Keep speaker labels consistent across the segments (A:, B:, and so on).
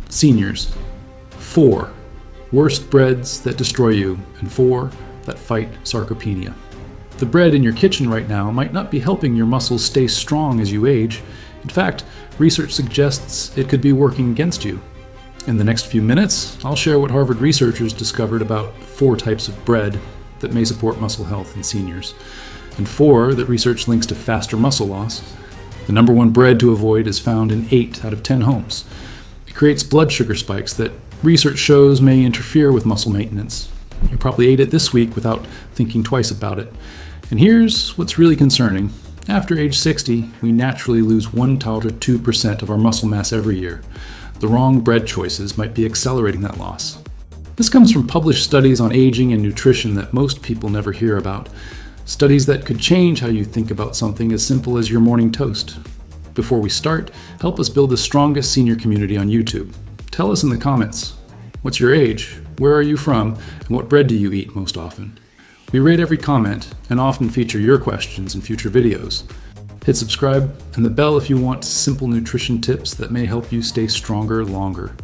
A: Seniors. 4. Worst breads that destroy you, and 4. That fight sarcopenia. The bread in your kitchen right now might not be helping your muscles stay strong as you age. In fact, research suggests it could be working against you. In the next few minutes, I'll share what Harvard researchers discovered about 4 types of bread that may support muscle health in seniors, and 4 that research links to faster muscle loss. The number 1 bread to avoid is found in 8 out of 10 homes. It creates blood sugar spikes that research shows may interfere with muscle maintenance. You probably ate it this week without thinking twice about it. And here's what's really concerning. After age 60, we naturally lose 1 to 2% of our muscle mass every year. The wrong bread choices might be accelerating that loss. This comes from published studies on aging and nutrition that most people never hear about. Studies that could change how you think about something as simple as your morning toast. Before we start, help us build the strongest senior community on YouTube. Tell us in the comments, what's your age, where are you from, and what bread do you eat most often? We rate every comment and often feature your questions in future videos. Hit subscribe and the bell if you want simple nutrition tips that may help you stay stronger longer.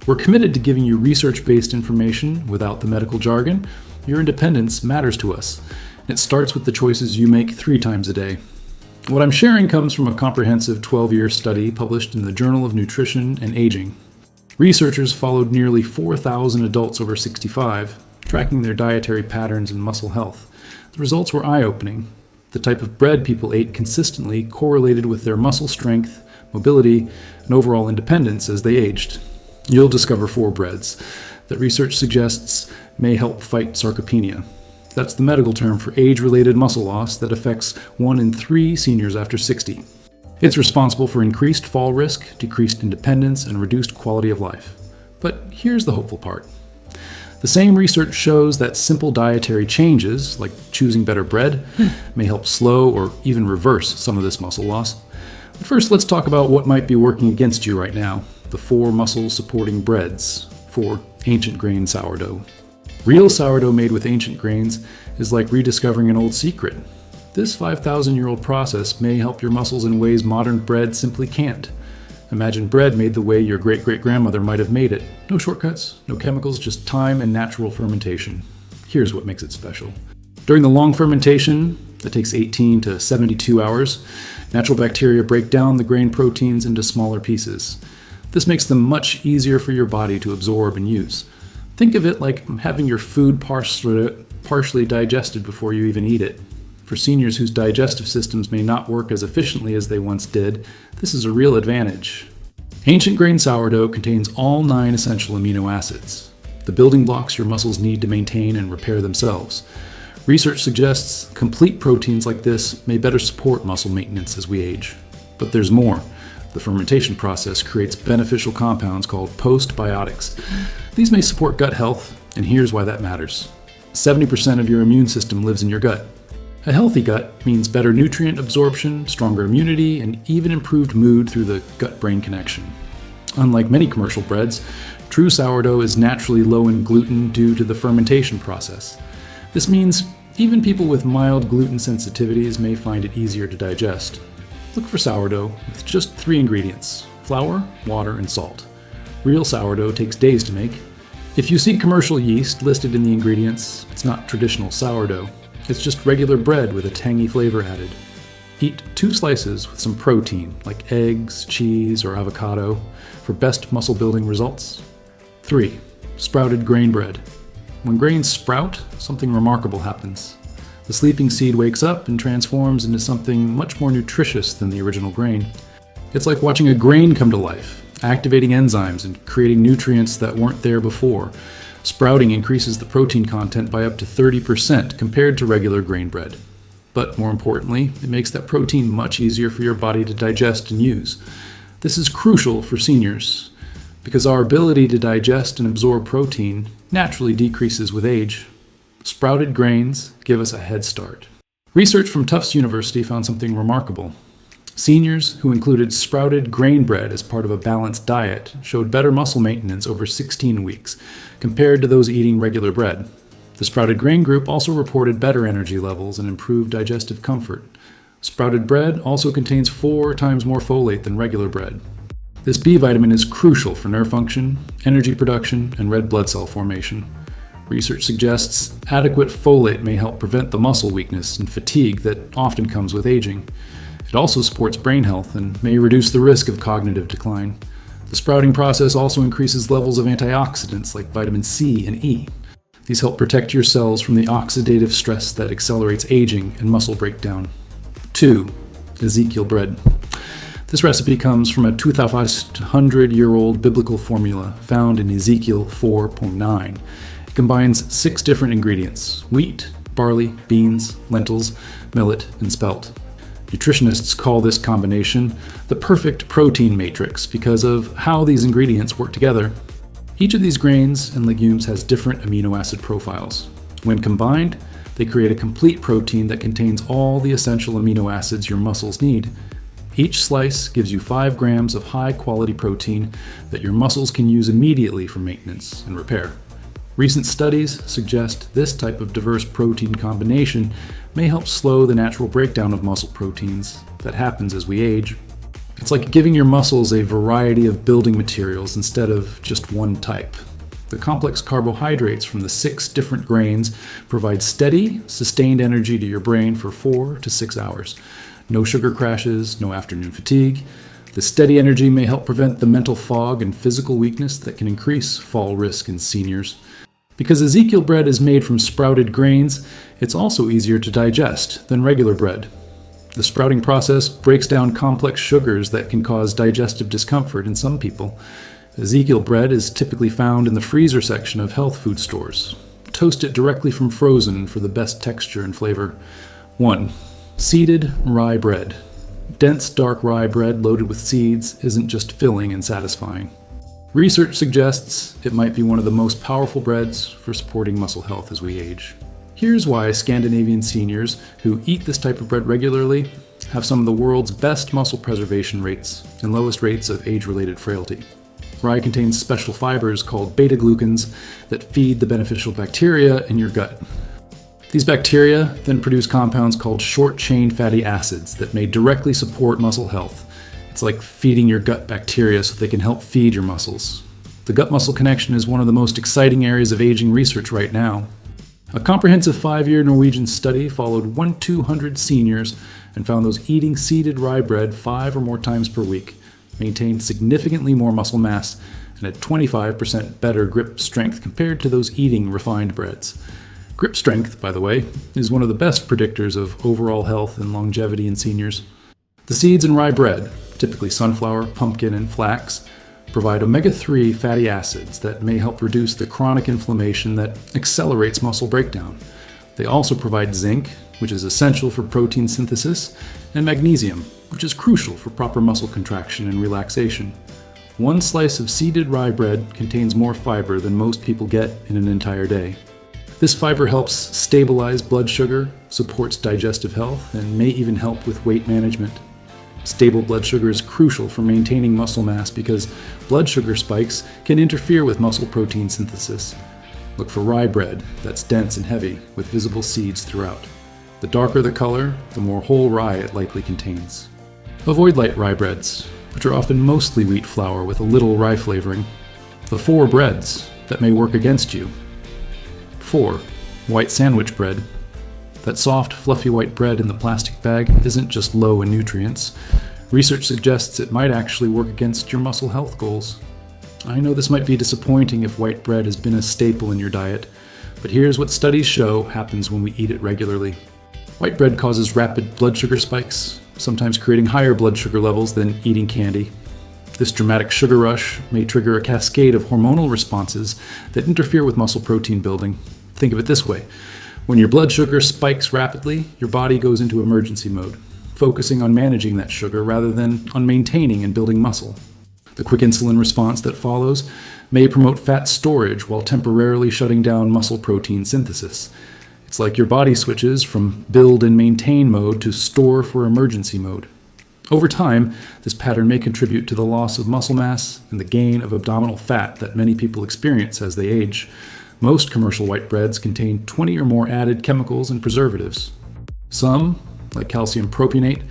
A: We're committed to giving you research-based information without the medical jargon. Your independence matters to us. It starts with the choices you make 3 times a day. What I'm sharing comes from a comprehensive 12-year study published in the Journal of Nutrition and Aging. Researchers followed nearly 4,000 adults over 65, tracking their dietary patterns and muscle health. The results were eye-opening. The type of bread people ate consistently correlated with their muscle strength, mobility, and overall independence as they aged. You'll discover 4 breads that research suggests may help fight sarcopenia. That's the medical term for age-related muscle loss that affects 1 in 3 seniors after 60. It's responsible for increased fall risk, decreased independence, and reduced quality of life. But here's the hopeful part. The same research shows that simple dietary changes, like choosing better bread, may help slow or even reverse some of this muscle loss. But first, let's talk about what might be working against you right now. The 4 muscle-supporting breads for ancient grain sourdough. Real sourdough made with ancient grains is like rediscovering an old secret. This 5,000-year-old process may help your muscles in ways modern bread simply can't. Imagine bread made the way your great-great-grandmother might have made it. No shortcuts, no chemicals, just time and natural fermentation. Here's what makes it special. During the long fermentation, that takes 18 to 72 hours, natural bacteria break down the grain proteins into smaller pieces. This makes them much easier for your body to absorb and use. Think of it like having your food partially digested before you even eat it. For seniors whose digestive systems may not work as efficiently as they once did, this is a real advantage. Ancient grain sourdough contains all 9 essential amino acids, the building blocks your muscles need to maintain and repair themselves. Research suggests complete proteins like this may better support muscle maintenance as we age. But there's more. The fermentation process creates beneficial compounds called postbiotics. These may support gut health, and here's why that matters. 70% of your immune system lives in your gut. A healthy gut means better nutrient absorption, stronger immunity, and even improved mood through the gut-brain connection. Unlike many commercial breads, true sourdough is naturally low in gluten due to the fermentation process. This means even people with mild gluten sensitivities may find it easier to digest. Look for sourdough with just 3 ingredients: flour, water, and salt. Real sourdough takes days to make. If you see commercial yeast listed in the ingredients, it's not traditional sourdough. It's just regular bread with a tangy flavor added. Eat 2 slices with some protein, like eggs, cheese, or avocado, for best muscle-building results. 3. Sprouted grain bread. When grains sprout, something remarkable happens. The sleeping seed wakes up and transforms into something much more nutritious than the original grain. It's like watching a grain come to life, activating enzymes and creating nutrients that weren't there before. Sprouting increases the protein content by up to 30% compared to regular grain bread. But more importantly, it makes that protein much easier for your body to digest and use. This is crucial for seniors, because our ability to digest and absorb protein naturally decreases with age. Sprouted grains give us a head start. Research from Tufts University found something remarkable. Seniors who included sprouted grain bread as part of a balanced diet showed better muscle maintenance over 16 weeks compared to those eating regular bread. The sprouted grain group also reported better energy levels and improved digestive comfort. Sprouted bread also contains 4 times more folate than regular bread. This B vitamin is crucial for nerve function, energy production, and red blood cell formation. Research suggests adequate folate may help prevent the muscle weakness and fatigue that often comes with aging. It also supports brain health and may reduce the risk of cognitive decline. The sprouting process also increases levels of antioxidants like vitamin C and E. These help protect your cells from the oxidative stress that accelerates aging and muscle breakdown. 2. Ezekiel Bread. This recipe comes from a 2,500-year-old biblical formula found in Ezekiel 4:9. It combines 6 different ingredients: wheat, barley, beans, lentils, millet, and spelt. Nutritionists call this combination the perfect protein matrix because of how these ingredients work together. Each of these grains and legumes has different amino acid profiles. When combined, they create a complete protein that contains all the essential amino acids your muscles need. Each slice gives you 5 grams of high-quality protein that your muscles can use immediately for maintenance and repair. Recent studies suggest this type of diverse protein combination may help slow the natural breakdown of muscle proteins that happens as we age. It's like giving your muscles a variety of building materials instead of just one type. The complex carbohydrates from the 6 different grains provide steady, sustained energy to your brain for 4 to 6 hours. No sugar crashes, no afternoon fatigue. The steady energy may help prevent the mental fog and physical weakness that can increase fall risk in seniors. Because Ezekiel bread is made from sprouted grains, it's also easier to digest than regular bread. The sprouting process breaks down complex sugars that can cause digestive discomfort in some people. Ezekiel bread is typically found in the freezer section of health food stores. Toast it directly from frozen for the best texture and flavor. 1. Seeded rye bread. Dense, dark rye bread loaded with seeds isn't just filling and satisfying. Research suggests it might be one of the most powerful breads for supporting muscle health as we age. Here's why Scandinavian seniors who eat this type of bread regularly have some of the world's best muscle preservation rates and lowest rates of age-related frailty. Rye contains special fibers called beta-glucans that feed the beneficial bacteria in your gut. These bacteria then produce compounds called short-chain fatty acids that may directly support muscle health. It's like feeding your gut bacteria so they can help feed your muscles. The gut-muscle connection is one of the most exciting areas of aging research right now. A comprehensive 5-year Norwegian study followed 200 seniors and found those eating seeded rye bread 5 or more times per week maintained significantly more muscle mass and had 25% better grip strength compared to those eating refined breads. Grip strength, by the way, is one of the best predictors of overall health and longevity in seniors. The seeds in rye bread, typically sunflower, pumpkin, and flax, provide omega-3 fatty acids that may help reduce the chronic inflammation that accelerates muscle breakdown. They also provide zinc, which is essential for protein synthesis, and magnesium, which is crucial for proper muscle contraction and relaxation. One slice of seeded rye bread contains more fiber than most people get in an entire day. This fiber helps stabilize blood sugar, supports digestive health, and may even help with weight management. Stable blood sugar is crucial for maintaining muscle mass because blood sugar spikes can interfere with muscle protein synthesis. Look for rye bread that's dense and heavy with visible seeds throughout. The darker the color, the more whole rye it likely contains. Avoid light rye breads, which are often mostly wheat flour with a little rye flavoring. The 4 breads that may work against you. 4. White sandwich bread. That soft, fluffy white bread in the plastic bag isn't just low in nutrients. Research suggests it might actually work against your muscle health goals. I know this might be disappointing if white bread has been a staple in your diet, but here's what studies show happens when we eat it regularly. White bread causes rapid blood sugar spikes, sometimes creating higher blood sugar levels than eating candy. This dramatic sugar rush may trigger a cascade of hormonal responses that interfere with muscle protein building. Think of it this way. When your blood sugar spikes rapidly, your body goes into emergency mode, focusing on managing that sugar rather than on maintaining and building muscle. The quick insulin response that follows may promote fat storage while temporarily shutting down muscle protein synthesis. It's like your body switches from build and maintain mode to store for emergency mode. Over time, this pattern may contribute to the loss of muscle mass and the gain of abdominal fat that many people experience as they age. Most commercial white breads contain 20 or more added chemicals and preservatives. Some, like calcium propionate,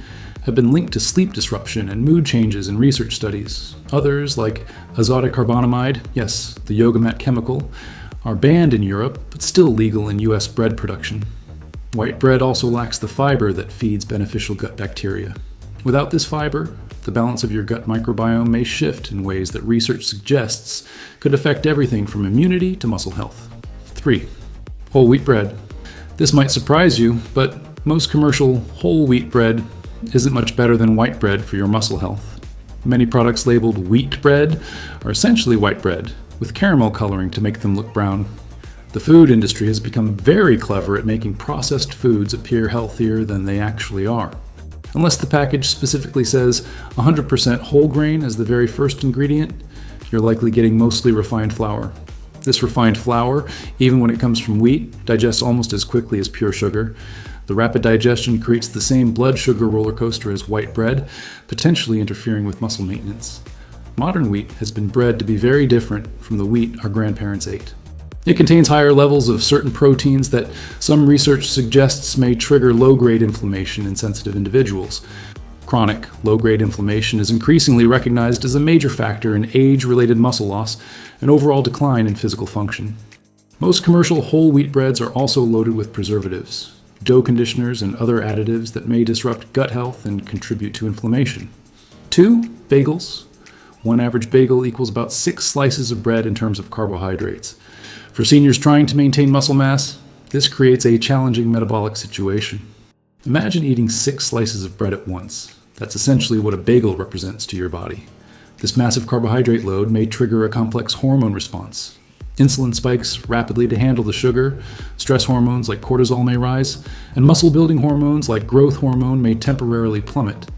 A: have been linked to sleep disruption and mood changes in research studies. Others, like azotic carbonamide, yes, the yoga mat chemical, are banned in Europe but still legal in US bread production. White bread also lacks the fiber that feeds beneficial gut bacteria. Without this fiber, the balance of your gut microbiome may shift in ways that research suggests could affect everything from immunity to muscle health. 3. Whole wheat bread. This might surprise you, but most commercial whole wheat bread isn't much better than white bread for your muscle health. Many products labeled wheat bread are essentially white bread, with caramel coloring to make them look brown. The food industry has become very clever at making processed foods appear healthier than they actually are. Unless the package specifically says 100% whole grain as the very first ingredient, you're likely getting mostly refined flour. This refined flour, even when it comes from wheat, digests almost as quickly as pure sugar. The rapid digestion creates the same blood sugar roller coaster as white bread, potentially interfering with muscle maintenance. Modern wheat has been bred to be very different from the wheat our grandparents ate. It contains higher levels of certain proteins that some research suggests may trigger low-grade inflammation in sensitive individuals. Chronic, low-grade inflammation is increasingly recognized as a major factor in age-related muscle loss and overall decline in physical function. Most commercial whole wheat breads are also loaded with preservatives, dough conditioners, and other additives that may disrupt gut health and contribute to inflammation. 2. Bagels. One average bagel equals about 6 slices of bread in terms of carbohydrates. For seniors trying to maintain muscle mass, this creates a challenging metabolic situation. Imagine eating 6 slices of bread at once. That's essentially what a bagel represents to your body. This massive carbohydrate load may trigger a complex hormone response. Insulin spikes rapidly to handle the sugar, stress hormones like cortisol may rise, and muscle-building hormones like growth hormone may temporarily plummet.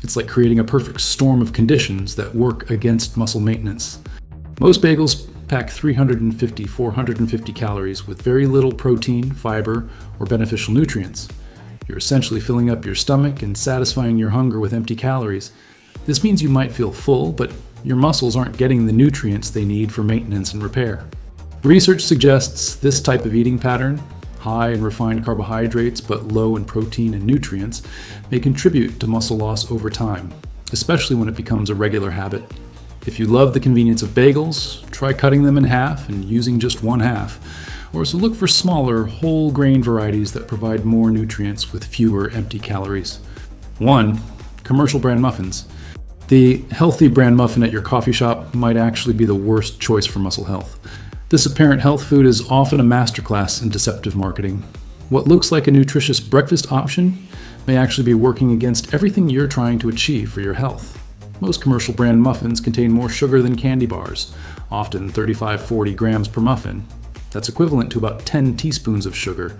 A: It's like creating a perfect storm of conditions that work against muscle maintenance. Most bagels pack 350-450 calories with very little protein, fiber, or beneficial nutrients. You're essentially filling up your stomach and satisfying your hunger with empty calories. This means you might feel full, but your muscles aren't getting the nutrients they need for maintenance and repair. Research suggests this type of eating pattern, high in refined carbohydrates but low in protein and nutrients, may contribute to muscle loss over time, especially when it becomes a regular habit. If you love the convenience of bagels, try cutting them in half and using just one half, or so look for smaller, whole grain varieties that provide more nutrients with fewer empty calories. 1. Commercial brand muffins. The healthy brand muffin at your coffee shop might actually be the worst choice for muscle health. This apparent health food is often a masterclass in deceptive marketing. What looks like a nutritious breakfast option may actually be working against everything you're trying to achieve for your health. Most commercial brand muffins contain more sugar than candy bars, often 35-40 grams per muffin. That's equivalent to about 10 teaspoons of sugar.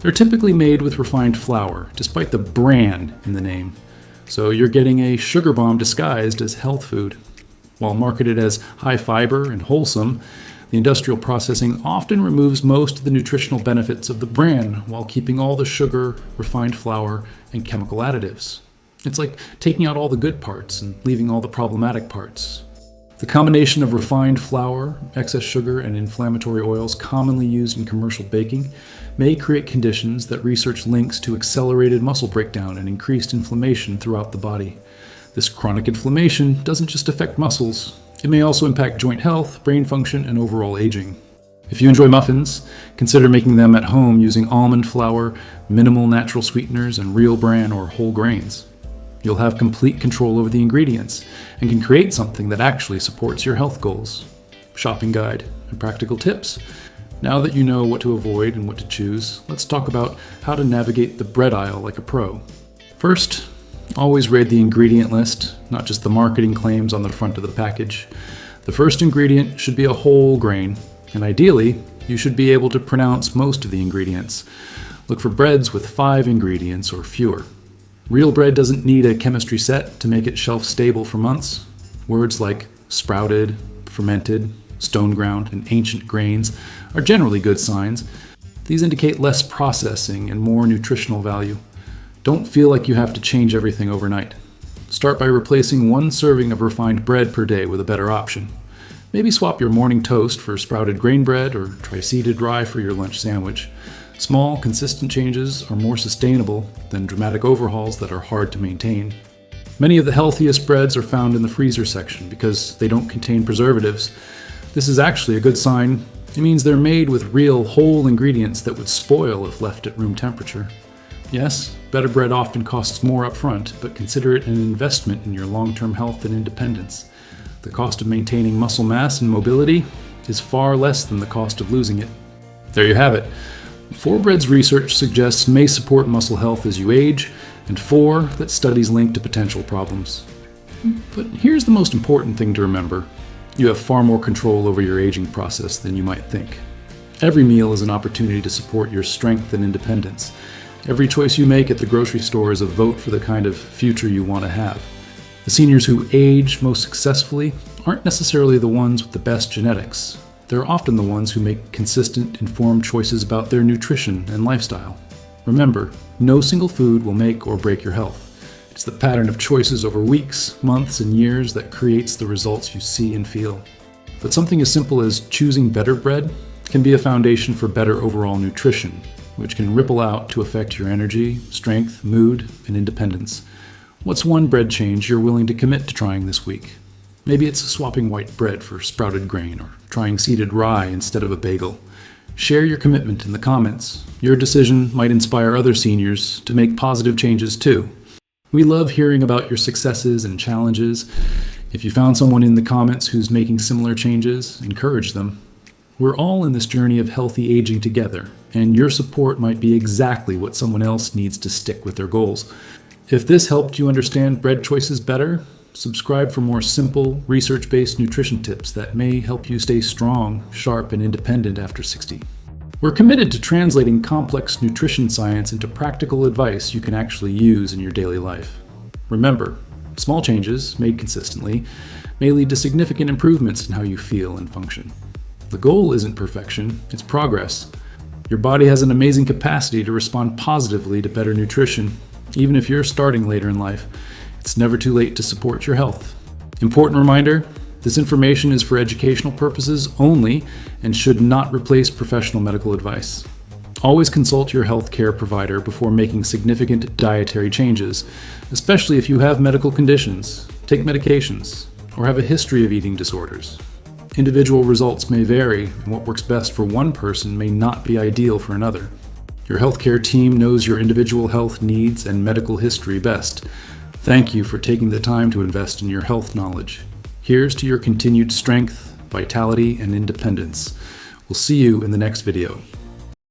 A: They're typically made with refined flour, despite the brand in the name. So you're getting a sugar bomb disguised as health food. While marketed as high fiber and wholesome, the industrial processing often removes most of the nutritional benefits of the brand while keeping all the sugar, refined flour, and chemical additives. It's like taking out all the good parts and leaving all the problematic parts. The combination of refined flour, excess sugar, and inflammatory oils commonly used in commercial baking may create conditions that research links to accelerated muscle breakdown and increased inflammation throughout the body. This chronic inflammation doesn't just affect muscles. It may also impact joint health, brain function, and overall aging. If you enjoy muffins, consider making them at home using almond flour, minimal natural sweeteners, and real bran or whole grains. You'll have complete control over the ingredients and can create something that actually supports your health goals. Shopping guide and practical tips. Now that you know what to avoid and what to choose, let's talk about how to navigate the bread aisle like a pro. First, always read the ingredient list, not just the marketing claims on the front of the package. The first ingredient should be a whole grain, and ideally, you should be able to pronounce most of the ingredients. Look for breads with 5 ingredients or fewer. Real bread doesn't need a chemistry set to make it shelf stable for months. Words like sprouted, fermented, stone ground, and ancient grains are generally good signs. These indicate less processing and more nutritional value. Don't feel like you have to change everything overnight. Start by replacing 1 serving of refined bread per day with a better option. Maybe swap your morning toast for sprouted grain bread or try seeded rye for your lunch sandwich. Small, consistent changes are more sustainable than dramatic overhauls that are hard to maintain. Many of the healthiest breads are found in the freezer section because they don't contain preservatives. This is actually a good sign. It means they're made with real, whole ingredients that would spoil if left at room temperature. Yes, better bread often costs more up front, but consider it an investment in your long-term health and independence. The cost of maintaining muscle mass and mobility is far less than the cost of losing it. There you have it. 4 Bread's research suggests may support muscle health as you age, and 4 that studies link to potential problems. But here's the most important thing to remember. You have far more control over your aging process than you might think. Every meal is an opportunity to support your strength and independence. Every choice you make at the grocery store is a vote for the kind of future you want to have. The seniors who age most successfully aren't necessarily the ones with the best genetics. They're often the ones who make consistent, informed choices about their nutrition and lifestyle. Remember, no single food will make or break your health. It's the pattern of choices over weeks, months, and years that creates the results you see and feel. But something as simple as choosing better bread can be a foundation for better overall nutrition, which can ripple out to affect your energy, strength, mood, and independence. What's one bread change you're willing to commit to trying this week? Maybe it's swapping white bread for sprouted grain or trying seeded rye instead of a bagel. Share your commitment in the comments. Your decision might inspire other seniors to make positive changes too. We love hearing about your successes and challenges. If you found someone in the comments who's making similar changes, encourage them. We're all in this journey of healthy aging together, and your support might be exactly what someone else needs to stick with their goals. If this helped you understand bread choices better, subscribe for more simple, research-based nutrition tips that may help you stay strong, sharp, and independent after 60. We're committed to translating complex nutrition science into practical advice you can actually use in your daily life. Remember, small changes, made consistently, may lead to significant improvements in how you feel and function. The goal isn't perfection, it's progress. Your body has an amazing capacity to respond positively to better nutrition, even if you're starting later in life. It's never too late to support your health. Important reminder, this information is for educational purposes only and should not replace professional medical advice. Always consult your healthcare provider before making significant dietary changes, especially if you have medical conditions, take medications, or have a history of eating disorders. Individual results may vary, and what works best for one person may not be ideal for another. Your healthcare team knows your individual health needs and medical history best. Thank you for taking the time to invest in your health knowledge. Here's to your continued strength, vitality, and independence. We'll see you in the next video.